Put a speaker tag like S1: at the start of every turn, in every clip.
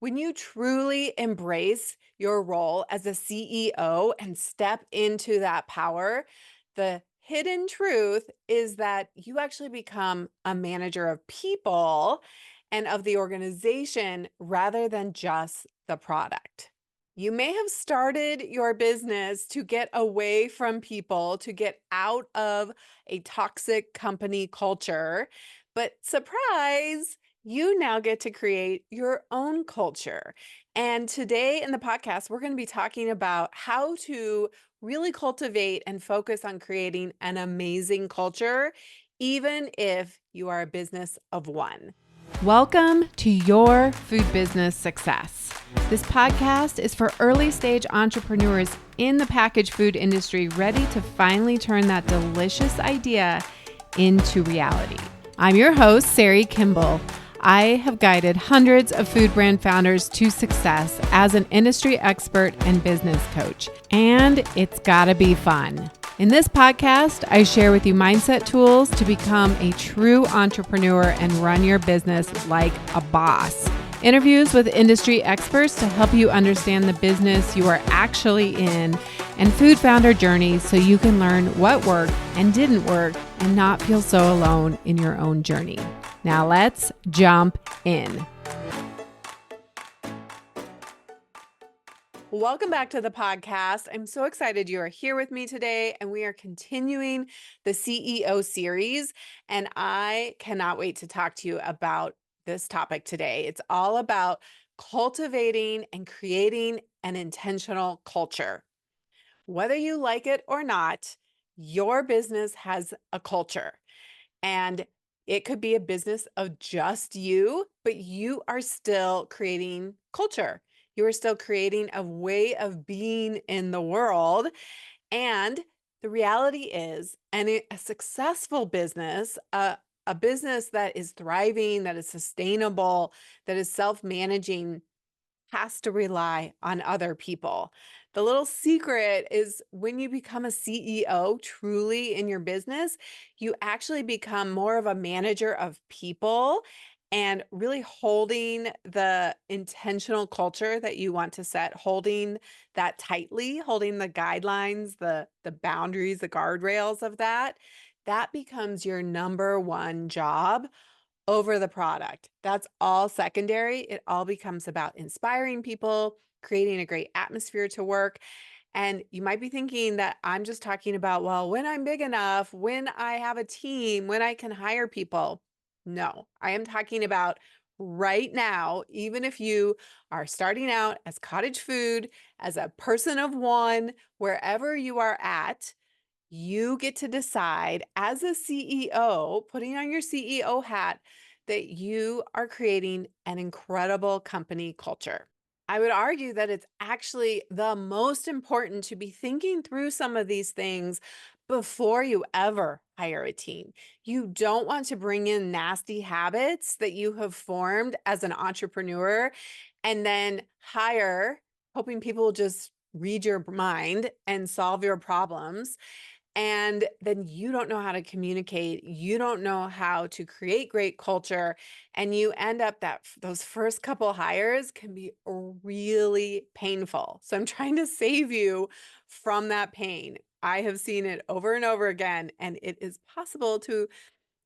S1: When you truly embrace your role as a CEO and step into that power, the hidden truth is that you actually become a manager of people and of the organization rather than just the product. You may have started your business to get away from people, to get out of a toxic company culture, but surprise, you now get to create your own culture. And today in the podcast, we're going to be talking about how to really cultivate and focus on creating an amazing culture, even if you are a business of one. Welcome to Your Food Business Success. This podcast is for early stage entrepreneurs in the packaged food industry ready to finally turn that delicious idea into reality. I'm your host, Sari Kimbell. I have guided hundreds of food brand founders to success as an industry expert and business coach, and it's gotta be fun. In this podcast, I share with you mindset tools to become a true entrepreneur and run your business like a boss. Interviews with industry experts to help you understand the business you are actually in, and food founder journeys so you can learn what worked and didn't work and not feel so alone in your own journey. Now let's jump in. Welcome back to the podcast. I'm so excited you are here with me today, and we are continuing the CEO series, and I cannot wait to talk to you about this topic today. It's all about cultivating and creating an intentional culture. Whether you like it or not, your business has a culture. And it could be a business of just you, but you are still creating culture. You are still creating a way of being in the world. And the reality is, a successful business, a business that is thriving, that is sustainable, that is self-managing, has to rely on other people. The little secret is when you become a CEO truly in your business, you actually become more of a manager of people and really holding the intentional culture that you want to set, holding that tightly, holding the guidelines, the boundaries, the guardrails of that. That becomes your number one job over the product. That's all secondary. It all becomes about inspiring people, creating a great atmosphere to work. And you might be thinking that I'm just talking about, well, when I'm big enough, when I have a team, when I can hire people. No, I am talking about right now, even if you are starting out as cottage food, as a person of one, wherever you are at, you get to decide as a CEO, putting on your CEO hat, that you are creating an incredible company culture. I would argue that it's actually the most important to be thinking through some of these things before you ever hire a team. You don't want to bring in nasty habits that you have formed as an entrepreneur and then hire, hoping people will just read your mind and solve your problems, and then you don't know how to communicate, you don't know how to create great culture, and you end up those first couple hires can be really painful. So I'm trying to save you from that pain. I have seen it over and over again, and it is possible to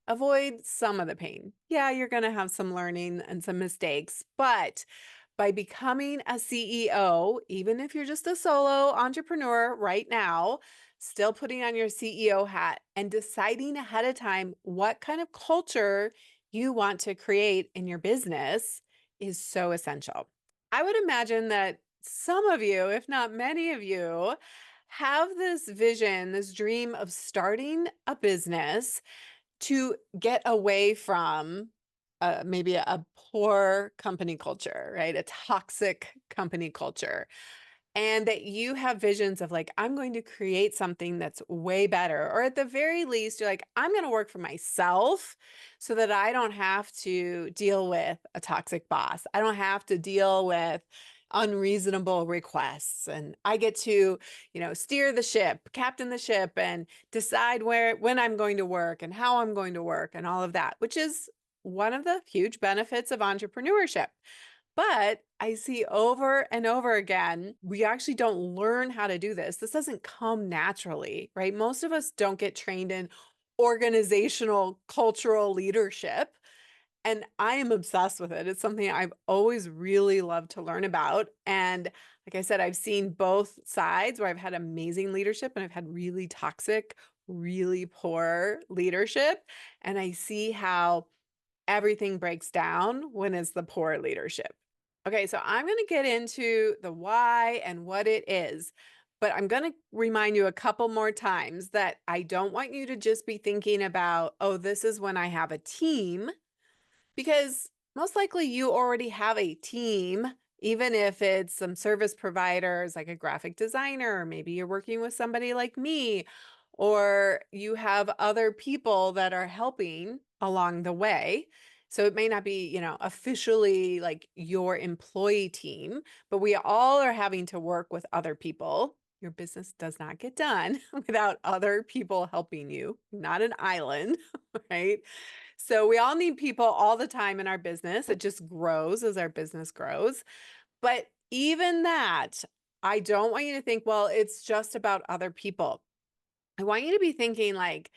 S1: avoid some of the pain. Yeah, you're going to have some learning and some mistakes, but by becoming a CEO, even if you're just a solo entrepreneur right now, still putting on your CEO hat and deciding ahead of time what kind of culture you want to create in your business is so essential. I would imagine that some of you, if not many of you, have this vision, this dream of starting a business to get away from maybe a poor company culture, right? A toxic company culture. And that you have visions of like, I'm going to create something that's way better. Or at the very least, you're like, I'm going to work for myself so that I don't have to deal with a toxic boss. I don't have to deal with unreasonable requests. And I get to, steer the ship, captain the ship, and decide when I'm going to work and how I'm going to work and all of that, which is one of the huge benefits of entrepreneurship. But I see over and over again, we actually don't learn how to do this. This doesn't come naturally, right? Most of us don't get trained in organizational cultural leadership. And I am obsessed with it. It's something I've always really loved to learn about. And like I said, I've seen both sides where I've had amazing leadership and I've had really toxic, really poor leadership. And I see how everything breaks down when it's the poor leadership. Okay, so I'm going to get into the why and what it is, but I'm going to remind you a couple more times that I don't want you to just be thinking about, oh, this is when I have a team, because most likely you already have a team, even if it's some service providers like a graphic designer, or maybe you're working with somebody like me, or you have other people that are helping along the way. So it may not be, officially like your employee team, but we all are having to work with other people. Your business does not get done without other people helping you, not an island, right? So we all need people all the time in our business. It just grows as our business grows. But even that, I don't want you to think, well, it's just about other people. I want you to be thinking like,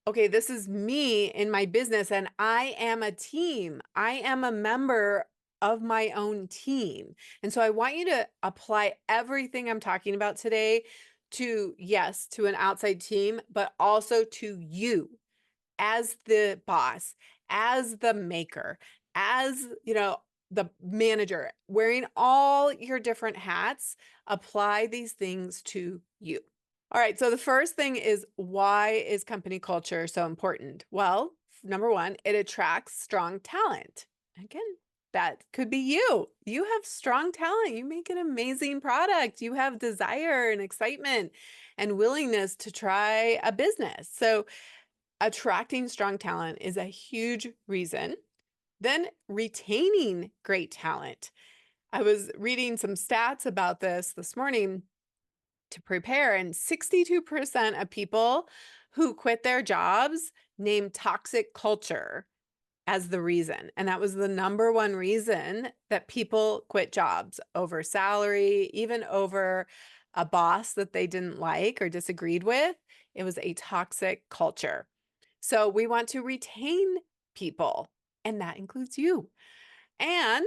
S1: okay, this is me in my business and I am a team. I am a member of my own team. And so I want you to apply everything I'm talking about today to, yes, to an outside team, but also to you as the boss, as the maker, as, the manager, wearing all your different hats, apply these things to you. All right, so the first thing is, why is company culture so important? Well, number one, it attracts strong talent. Again, that could be you. You have strong talent. You make an amazing product. You have desire and excitement and willingness to try a business. So attracting strong talent is a huge reason. Then retaining great talent. I was reading some stats about this morning to prepare, and 62% of people who quit their jobs name toxic culture as the reason. And that was the number one reason that people quit jobs, over salary, even over a boss that they didn't like or disagreed with. It was a toxic culture. So we want to retain people, and that includes you. And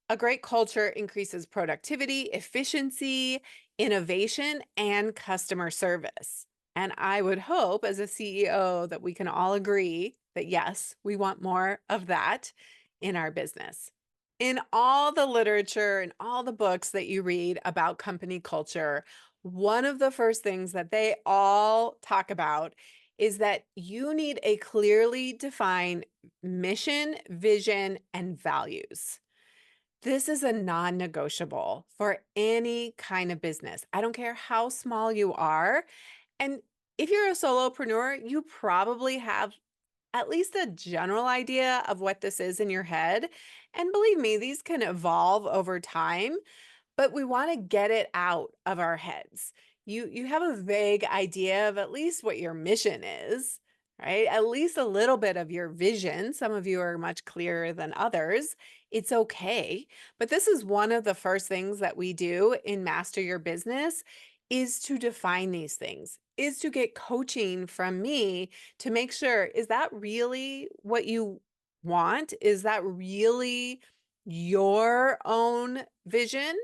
S1: a great culture increases productivity, efficiency, innovation, and customer service. And I would hope as a CEO that we can all agree that yes, we want more of that in our business. In all the literature and all the books that you read about company culture, one of the first things that they all talk about is that you need a clearly defined mission, vision, and values. This is a non-negotiable for any kind of business. I don't care how small you are. And if you're a solopreneur, you probably have at least a general idea of what this is in your head. And believe me, these can evolve over time, but we want to get it out of our heads. You have a vague idea of at least what your mission is, right? At least a little bit of your vision. Some of you are much clearer than others. It's okay. But this is one of the first things that we do in Master Your Business, is to define these things, is to get coaching from me to make sure, is that really what you want? Is that really your own vision?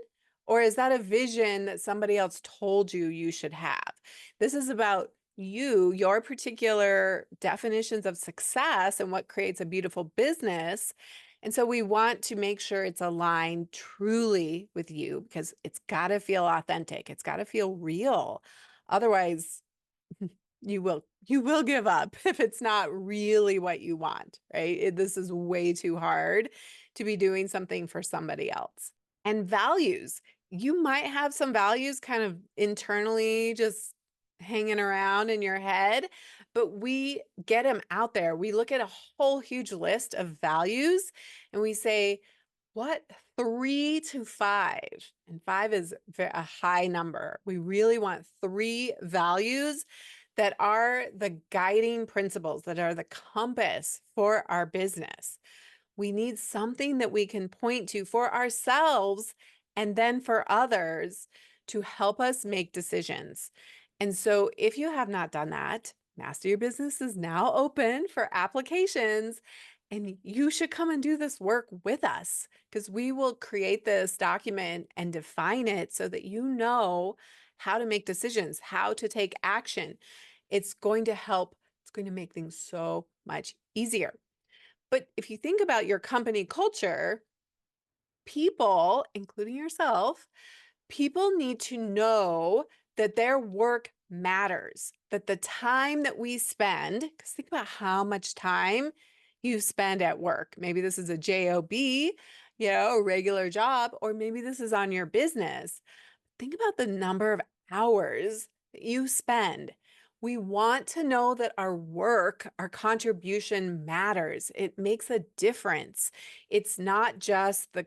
S1: Or is that a vision that somebody else told you you should have? This is about you, your particular definitions of success and what creates a beautiful business. And so we want to make sure it's aligned truly with you, because it's got to feel authentic. It's got to feel real. Otherwise, you will give up if it's not really what you want, right? This is way too hard to be doing something for somebody else. And values. You might have some values kind of internally just hanging around in your head, but we get them out there. We look at a whole huge list of values and we say, what, 3 to 5? And 5 is a high number. We really want 3 values that are the guiding principles, that are the compass for our business. We need something that we can point to for ourselves and then for others to help us make decisions. And so, if you have not done that, Master Your Business is now open for applications, and you should come and do this work with us because we will create this document and define it so that you know how to make decisions, how to take action. It's going to help, it's going to make things so much easier. But if you think about your company culture, people, including yourself, people need to know that their work matters, that the time that we spend, because think about how much time you spend at work. Maybe this is a job, a regular job, or maybe this is on your business. Think about the number of hours that you spend. We want to know that our work, our contribution matters. It makes a difference. It's not just the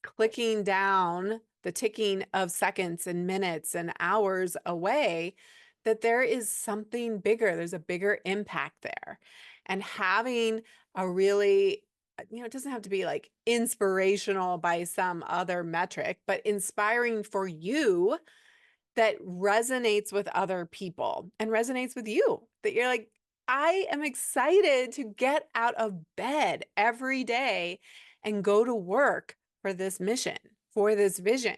S1: clicking down, the ticking of seconds and minutes and hours away, that there is something bigger. There's a bigger impact there. And having a really, it doesn't have to be like inspirational by some other metric, but inspiring for you that resonates with other people and resonates with you, that you're like, I am excited to get out of bed every day and go to work for this mission, for this vision.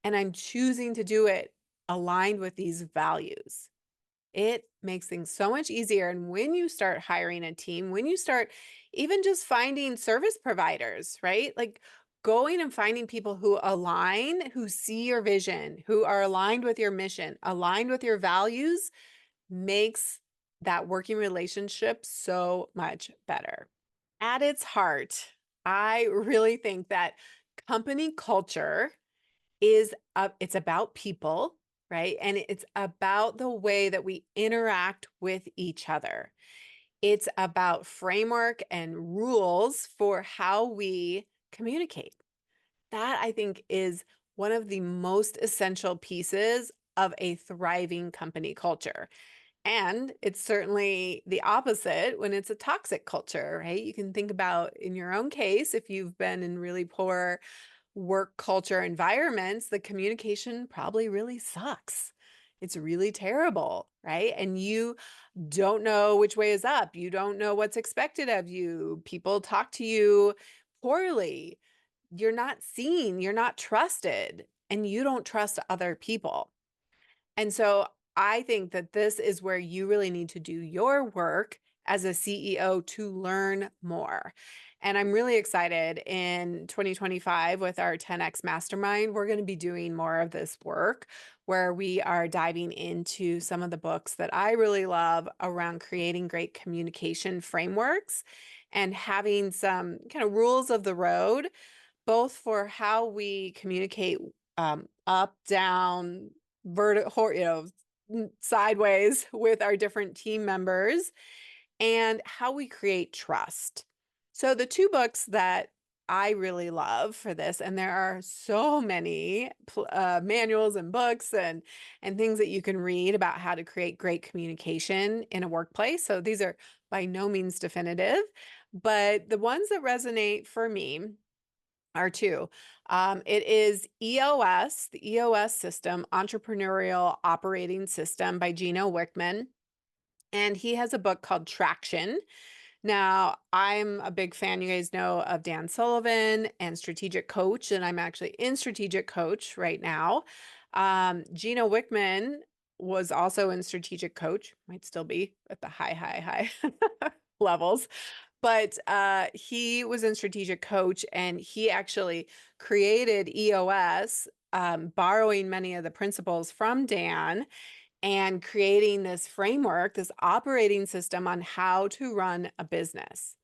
S1: And I'm choosing to do it aligned with these values. It makes things so much easier. And when you start hiring a team, when you start even just finding service providers, right? Like going and finding people who align, who see your vision, who are aligned with your mission, aligned with your values, makes that working relationship so much better. At its heart, I really think that company culture is it's about people, right? And it's about the way that we interact with each other. It's about framework and rules for how we communicate. That I think is one of the most essential pieces of a thriving company culture. And it's certainly the opposite when it's a toxic culture, right? You can think about in your own case, if you've been in really poor work culture environments, the communication probably really sucks. It's really terrible, right? And you don't know which way is up. You don't know what's expected of you. People talk to you poorly. You're not seen, you're not trusted, and you don't trust other people. And so I think that this is where you really need to do your work as a CEO to learn more. And I'm really excited in 2025 with our 10X Mastermind. We're going to be doing more of this work where we are diving into some of the books that I really love around creating great communication frameworks and having some kind of rules of the road, both for how we communicate up, down, vertical, sideways with our different team members and how we create trust. So the two books that I really love for this, and there are so many manuals and books and things that you can read about how to create great communication in a workplace. So these are by no means definitive, but the ones that resonate for me are two. It is EOS, the EOS system, Entrepreneurial Operating System by Gino Wickman. And he has a book called Traction. Now, I'm a big fan, you guys know, of Dan Sullivan and Strategic Coach, and I'm actually in Strategic Coach right now. Gino Wickman was also in Strategic Coach, might still be at the high levels. But he was in Strategic Coach and he actually created EOS, borrowing many of the principles from Dan and creating this framework, this operating system on how to run a business.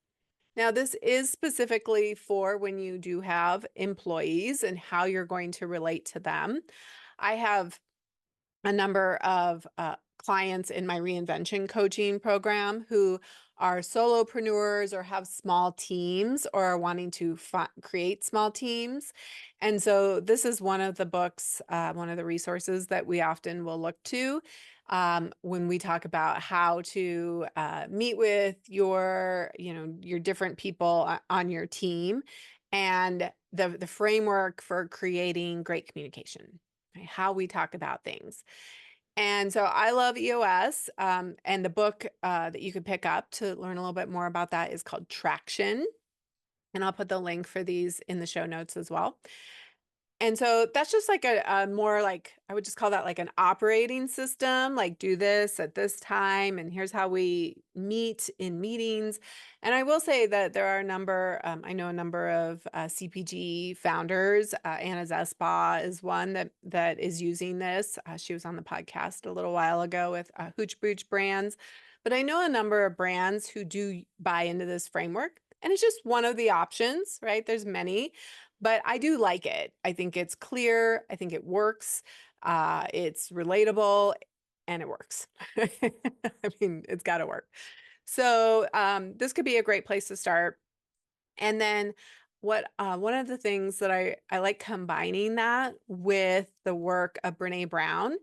S1: Now, this is specifically for when you do have employees and how you're going to relate to them. I have a number of clients in my reinvention coaching program who are solopreneurs or have small teams or are wanting to create small teams. And so this is one of the books, one of the resources that we often will look to. when we talk about how to meet with your different people on your team, and the framework for creating great communication, right? How we talk about things. And so I love EOS. And the book that you could pick up to learn a little bit more about that is called Traction. And I'll put the link for these in the show notes as well. And so that's just like a more like, I would just call that like an operating system, like do this at this time, and here's how we meet in meetings. And I will say that there are a number, I know a number of CPG founders. Anna Zespa is one that is using this. She was on the podcast a little while ago with Hooch Booch Brands. But I know a number of brands who do buy into this framework. And it's just one of the options, right? There's many. But I do like it. I think it's clear. I think it works. It's relatable and it works. I mean, it's got to work. So this could be a great place to start. And then one of the things that I like combining that with the work of Brene Brown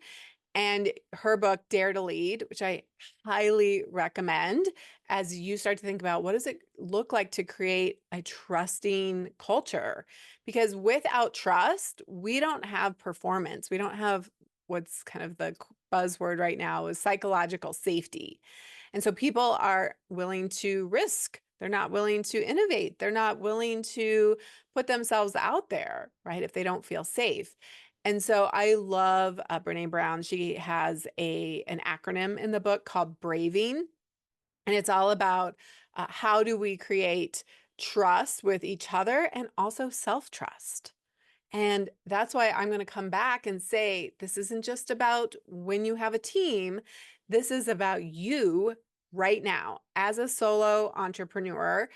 S1: and her book, Dare to Lead, which I highly recommend as you start to think about what does it look like to create a trusting culture? Because without trust, we don't have performance. We don't have what's kind of the buzzword right now is psychological safety. And so people are willing to risk. They're not willing to innovate. They're not willing to put themselves out there, right? If they don't feel safe. And so I love Brene Brown. She has an acronym in the book called Braving. And it's all about how do we create trust with each other and also self-trust. And that's why I'm going to come back and say, this isn't just about when you have a team. This is about you right now as a solo entrepreneur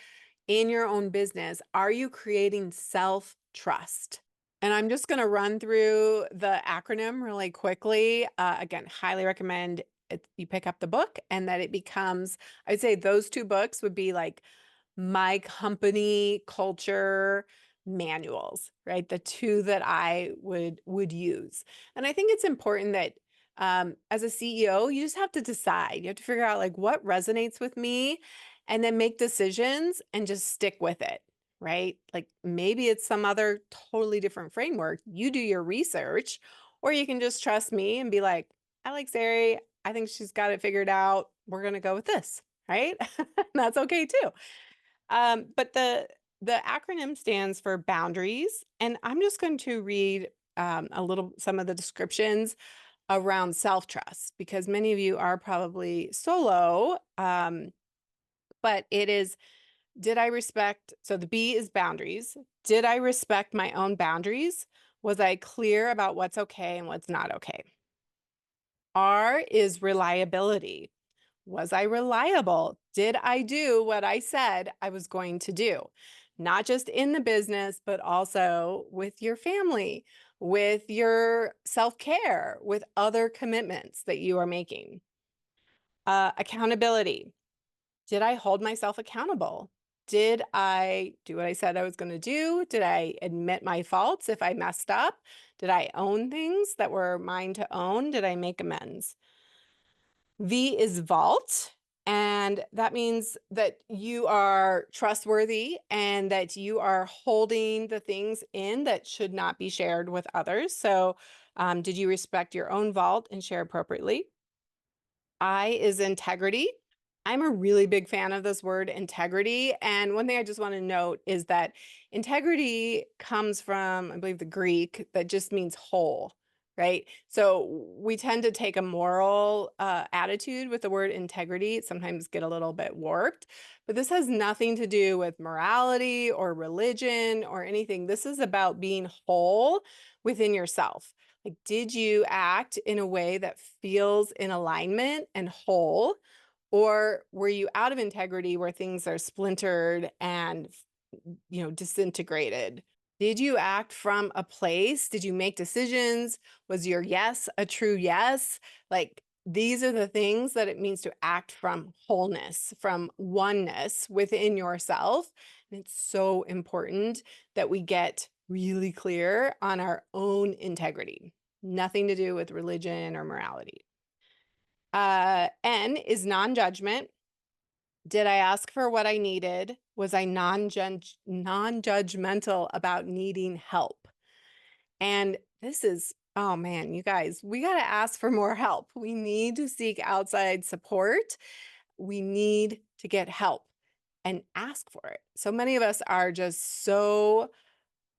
S1: in your own business. Are you creating self-trust? And I'm just going to run through the acronym really quickly. Again, highly recommend you pick up the book and that it becomes, I'd say those two books would be like my company culture manuals, right? The two that I would use. And I think it's important that as a CEO, you just have to decide. You have to figure out like what resonates with me and then make decisions and just stick with it, right? Like maybe it's some other totally different framework. You do your research, or you can just trust me and be like, I like Sari. I think she's got it figured out. We're going to go with this, right? That's okay too. But the acronym stands for boundaries, and I'm just going to read some of the descriptions around self-trust because many of you are probably solo, but it is, did I respect, so the B is boundaries. Did I respect my own boundaries? Was I clear about what's okay and what's not okay? R is reliability. Was I reliable? Did I do what I said I was going to do? Not just in the business, but also with your family, with your self-care, with other commitments that you are making. Accountability. Did I hold myself accountable? Did I do what I said I was going to do? Did I admit my faults if I messed up? Did I own things that were mine to own? Did I make amends? V is vault. And that means that you are trustworthy and that you are holding the things in that should not be shared with others. So did you respect your own vault and share appropriately? I is integrity. I'm a really big fan of this word integrity. And one thing I just want to note is that integrity comes from, I believe, the Greek that just means whole, right? So we tend to take a moral attitude with the word integrity, sometimes get a little bit warped, but this has nothing to do with morality or religion or anything. This is about being whole within yourself. Like, did you act in a way that feels in alignment and whole? Or were you out of integrity where things are splintered and, disintegrated? Did you act from a place? Did you make decisions? Was your yes a true yes? Like, these are the things that it means to act from wholeness, from oneness within yourself. And it's so important that we get really clear on our own integrity. Nothing to do with religion or morality. N is non-judgment. Did I ask for what I needed? Was I non-judgmental about needing help? And this is, oh man, you guys, we got to ask for more help. We need to seek outside support. We need to get help and ask for it. So many of us are just so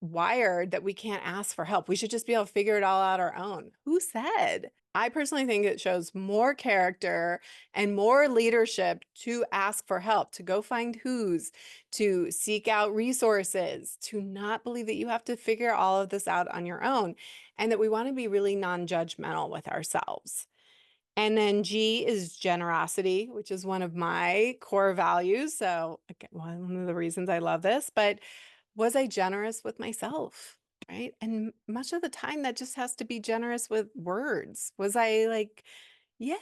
S1: wired that we can't ask for help. We should just be able to figure it all out our own. Who said? I personally think it shows more character and more leadership to ask for help, to go find who's, to seek out resources, to not believe that you have to figure all of this out on your own, and that we want to be really non-judgmental with ourselves. And then G is generosity, which is one of my core values. So, again, one of the reasons I love this, but was I generous with myself? Right. And much of the time, that just has to be generous with words. Was I like, yay,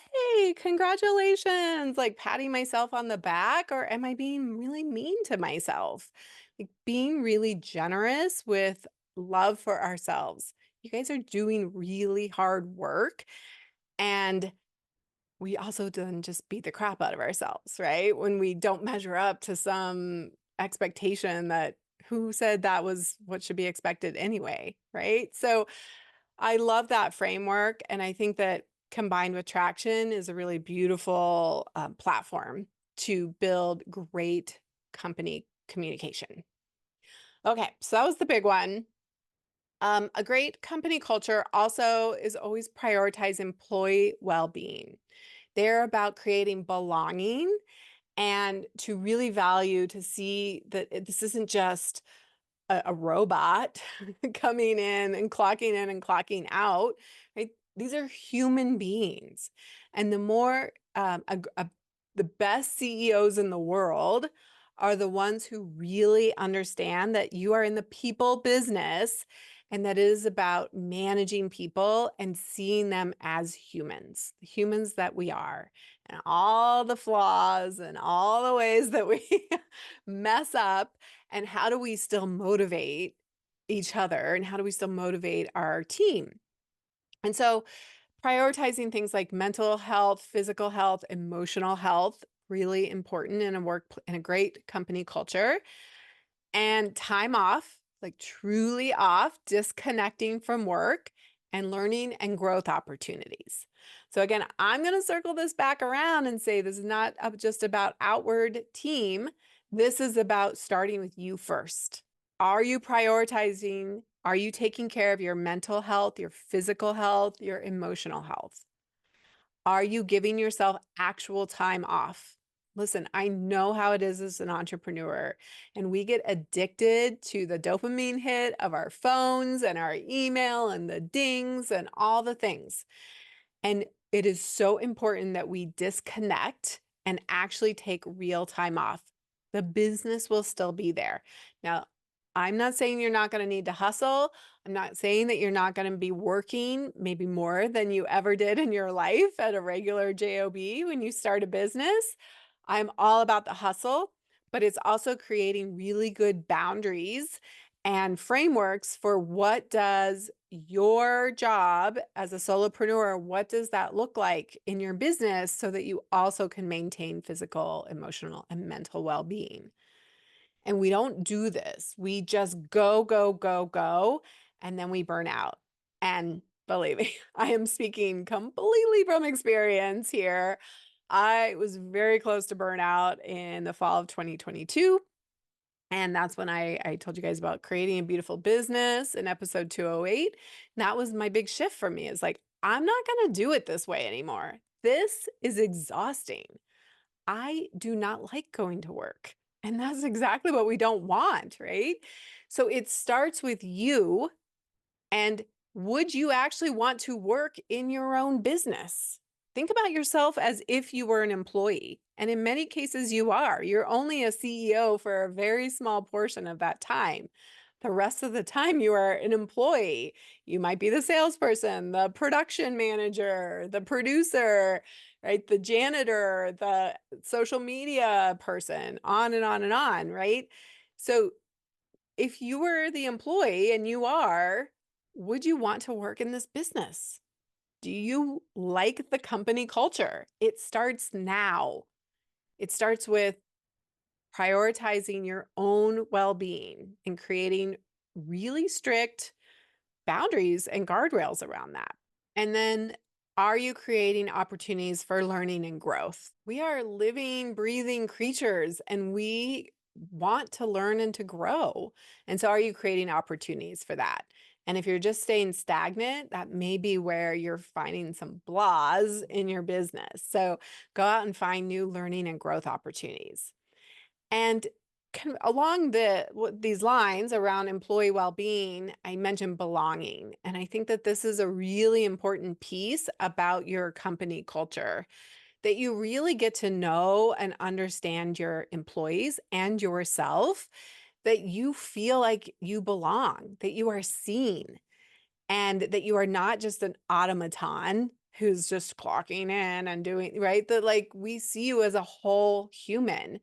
S1: congratulations, like patting myself on the back, or am I being really mean to myself? Like being really generous with love for ourselves. You guys are doing really hard work. And we also then just beat the crap out of ourselves, right? When we don't measure up to some expectation that who said that was what should be expected anyway, right? So I love that framework. And I think that combined with traction is a really beautiful platform to build great company communication. Okay, so that was the big one. A great company culture also is always prioritize employee well-being. They're about creating belonging and to really value to see that this isn't just a robot coming in and clocking out, right? These are human beings. And the more, the best CEOs in the world are the ones who really understand that you are in the people business and that it is about managing people and seeing them as humans, the humans that we are, and all the flaws and all the ways that we mess up, and how do we still motivate each other and how do we still motivate our team? And so prioritizing things like mental health, physical health, emotional health, really important in a in a great company culture. And time off, like truly off, disconnecting from work and learning and growth opportunities. So again, I'm going to circle this back around and say this is not just about outward team. This is about starting with you first. Are you prioritizing? Are you taking care of your mental health, your physical health, your emotional health? Are you giving yourself actual time off? Listen, I know how it is as an entrepreneur, and we get addicted to the dopamine hit of our phones and our email and the dings and all the things. And it is so important that we disconnect and actually take real time off. The business will still be there. Now, I'm not saying you're not going to need to hustle. I'm not saying that you're not going to be working maybe more than you ever did in your life at a regular job when you start a business. I'm all about the hustle, but it's also creating really good boundaries and frameworks for what does your job as a solopreneur, what does that look like in your business so that you also can maintain physical, emotional, and mental well-being. And we don't do this. We just go, go, go, go, and then we burn out. And believe me, I am speaking completely from experience here. I was very close to burnout in the fall of 2022. And that's when I told you guys about creating a beautiful business in episode 208. And that was my big shift for me. Is like, I'm not going to do it this way anymore. This is exhausting. I do not like going to work. And that's exactly what we don't want, right? So it starts with you. And would you actually want to work in your own business? Think about yourself as if you were an employee. And in many cases, you are. You're only a CEO for a very small portion of that time. The rest of the time, you are an employee. You might be the salesperson, the production manager, the producer, right? The janitor, the social media person, on and on and on, right? So if you were the employee and you are, would you want to work in this business? Do you like the company culture? It starts now. It starts with prioritizing your own well-being and creating really strict boundaries and guardrails around that. And then, are you creating opportunities for learning and growth? We are living, breathing creatures and we want to learn and to grow. And so, are you creating opportunities for that? And if you're just staying stagnant, that may be where you're finding some blahs in your business. So, go out and find new learning and growth opportunities. And along these lines around employee well-being, I mentioned belonging. And I think that this is a really important piece about your company culture, that you really get to know and understand your employees and yourself, that you feel like you belong, that you are seen, and that you are not just an automaton who's just clocking in and doing, right? That like we see you as a whole human.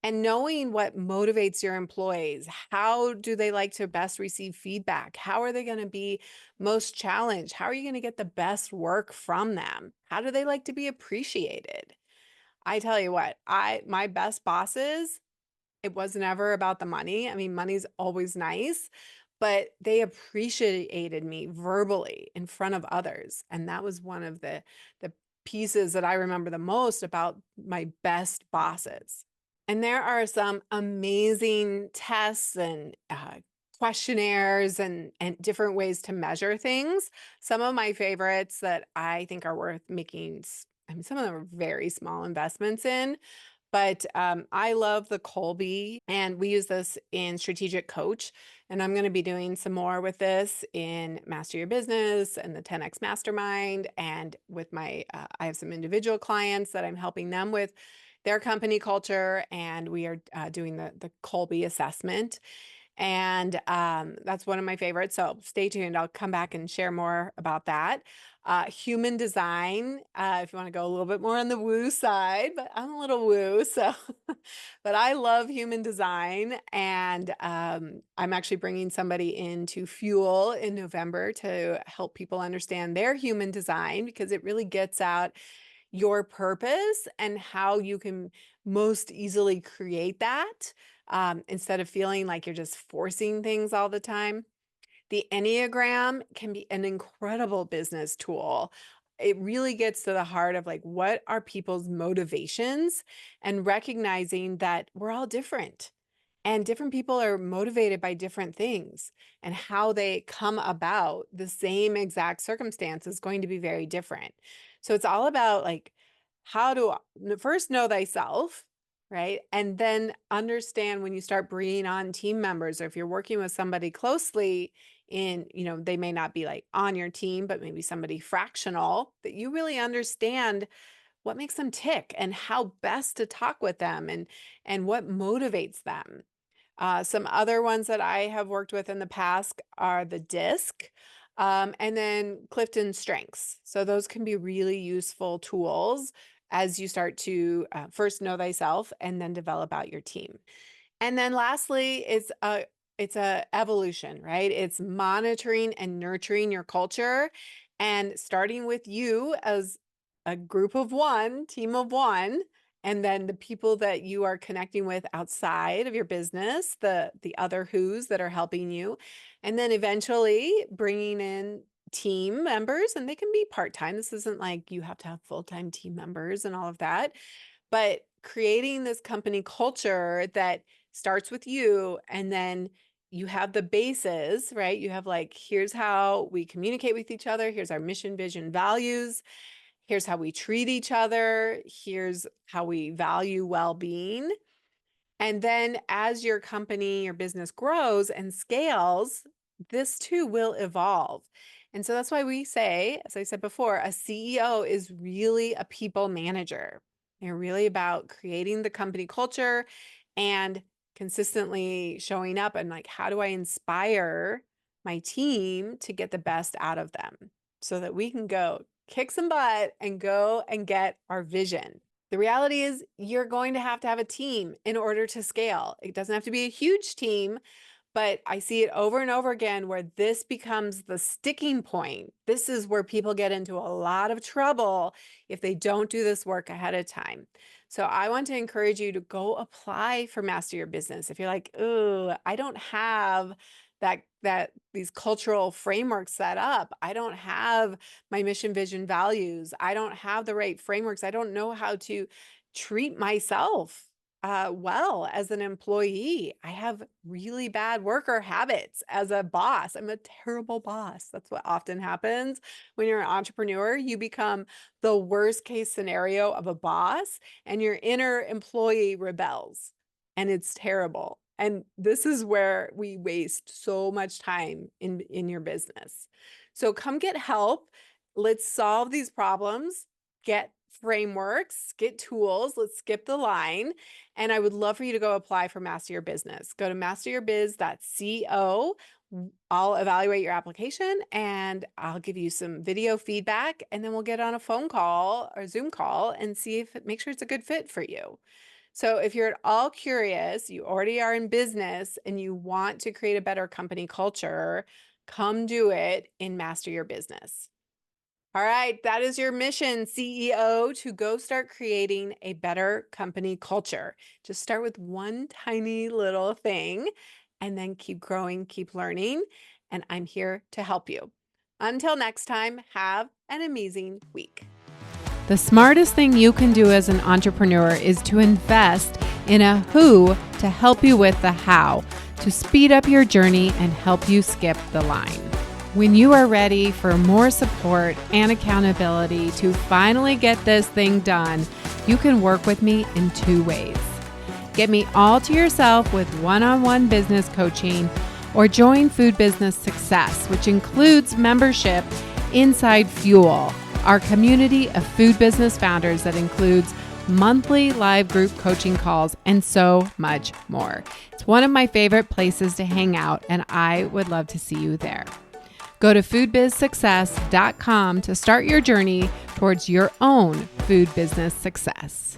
S1: And knowing what motivates your employees, how do they like to best receive feedback? How are they going to be most challenged? How are you going to get the best work from them? How do they like to be appreciated? I tell you what, my best bosses, it was never about the money. I mean, money's always nice, but they appreciated me verbally in front of others. And that was one of the pieces that I remember the most about my best bosses. And there are some amazing tests and questionnaires and different ways to measure things. Some of my favorites that I think are worth making, I mean, some of them are very small investments in, but I love the Colby, and we use this in Strategic Coach. And I'm going to be doing some more with this in Master Your Business and the 10X Mastermind. And with I have some individual clients that I'm helping them with their company culture. And we are doing the Colby assessment. And that's one of my favorites. So stay tuned. I'll come back and share more about that. Human design, if you want to go a little bit more on the woo side, but I'm a little woo. So, but I love human design. And I'm actually bringing somebody in to Fuel in November to help people understand their human design, because it really gets out your purpose and how you can most easily create that, instead of feeling like you're just forcing things all the time. The Enneagram can be an incredible business tool. It really gets to the heart of like, what are people's motivations, and recognizing that we're all different. And different people are motivated by different things, and how they come about the same exact circumstance is going to be very different. So it's all about like, how to first know thyself, right? And then understand when you start bringing on team members, or if you're working with somebody closely in, they may not be like on your team, but maybe somebody fractional, that you really understand what makes them tick and how best to talk with them, and what motivates them. Some other ones that I have worked with in the past are the DISC, and then Clifton Strengths. So those can be really useful tools as you start to first know thyself and then develop out your team. And then lastly, it's a evolution, right? It's monitoring and nurturing your culture, and starting with you as a group of one, team of one, and then the people that you are connecting with outside of your business, the other who's that are helping you, and then eventually bringing in team members, and they can be part-time. This isn't like you have to have full-time team members and all of that, but creating this company culture that starts with you, and then you have the bases, right? You have like, here's how we communicate with each other. Here's our mission, vision, values. Here's how we treat each other. Here's how we value well-being. And then as your company, your business grows and scales, this too will evolve. And so that's why we say, as I said before, a CEO is really a people manager. They're really about creating the company culture and consistently showing up, and like, how do I inspire my team to get the best out of them so that we can go kick some butt and go and get our vision. The reality is you're going to have a team in order to scale. It doesn't have to be a huge team, But I see it over and over again where this becomes the sticking point. This is where people get into a lot of trouble if they don't do this work ahead of time. So I want to encourage you to go apply for Master Your Business. If you're like, "Ooh, I don't have that these cultural frameworks set up. I don't have my mission, vision, values. I don't have the right frameworks. I don't know how to treat myself well as an employee. I have really bad worker habits as a boss. I'm a terrible boss." That's what often happens when you're an entrepreneur. You become the worst case scenario of a boss, and your inner employee rebels, and it's terrible. And this is where we waste so much time in your business. So come get help. Let's solve these problems, get frameworks, get tools. Let's skip the line. And I would love for you to go apply for Master Your Business. Go to masteryourbiz.co. I'll evaluate your application and I'll give you some video feedback, and then we'll get on a phone call or Zoom call and see if make sure it's a good fit for you. So if you're at all curious, you already are in business and you want to create a better company culture, come do it in Master Your Business. All right, that is your mission, CEO, to go start creating a better company culture. Just start with one tiny little thing and then keep growing, keep learning. And I'm here to help you. Until next time, have an amazing week. The smartest thing you can do as an entrepreneur is to invest in a who to help you with the how, to speed up your journey and help you skip the line. When you are ready for more support and accountability to finally get this thing done, you can work with me in 2 ways. Get me all to yourself with one-on-one business coaching, or join Food Business Success, which includes membership inside Fuel, our community of food business founders that includes monthly live group coaching calls and so much more. It's one of my favorite places to hang out, and I would love to see you there. Go to foodbizsuccess.com to start your journey towards your own food business success.